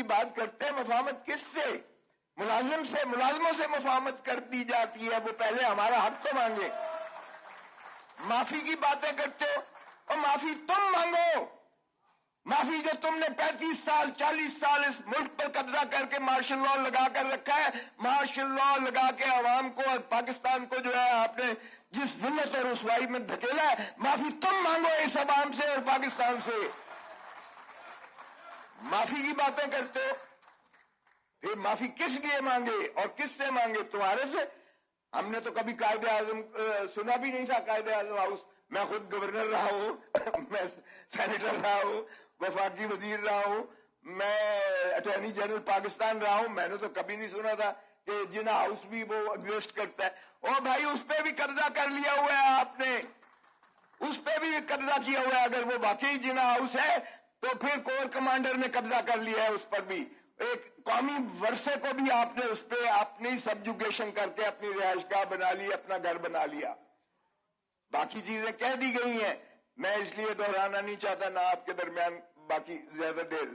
بات کرتے ہیں مفاہمت کس سے؟ ملازم سے، ملازموں سے مفاہمت کر دی جاتی ہے، وہ پہلے ہمارا حق تو مانگے۔ معافی کی باتیں کرتے ہو، اور معافی تم مانگو، معافی جو تم نے 35 سال 40 سال اس ملک پر قبضہ کر کے مارشل لا لگا کر رکھا ہے، مارشل لا لگا کے عوام کو اور پاکستان کو جو ہے آپ نے جس ذلت اور رسوائی میں دھکیلا ہے، معافی تم مانگو اس عوام سے اور پاکستان سے۔ معافی کی باتیں کرتے ہو، پھر معافی کس لیے مانگے اور کس سے مانگے؟ تمہارے سے؟ ہم نے تو کبھی قائد اعظم سنا بھی نہیں تھا، قائد اعظم ہاؤس۔ میں خود گورنر رہا ہوں، میں سینیٹر رہا ہوں، وفاقی وزیر رہا ہوں، میں اٹارنی جنرل پاکستان رہا ہوں، میں نے تو کبھی نہیں سنا تھا کہ جناح ہاؤس بھی وہ ایگزسٹ کرتا ہے۔ او بھائی، اس پہ بھی قبضہ کر لیا ہوا ہے آپ نے، اس پہ بھی قبضہ کیا ہوا ہے۔ اگر وہ واقعی جناح ہاؤس ہے تو پھر کور کمانڈر نے قبضہ کر لیا ہے اس پر بھی۔ ایک قومی ورثے کو بھی آپ نے اس پہ اپنی سبجوگیشن کر کے اپنی رہائش گاہ بنا لی، اپنا گھر بنا لیا۔ باقی چیزیں کہہ دی گئی ہیں، میں اس لیے دہرانا نہیں چاہتا، نہ آپ کے درمیان باقی زیادہ دیر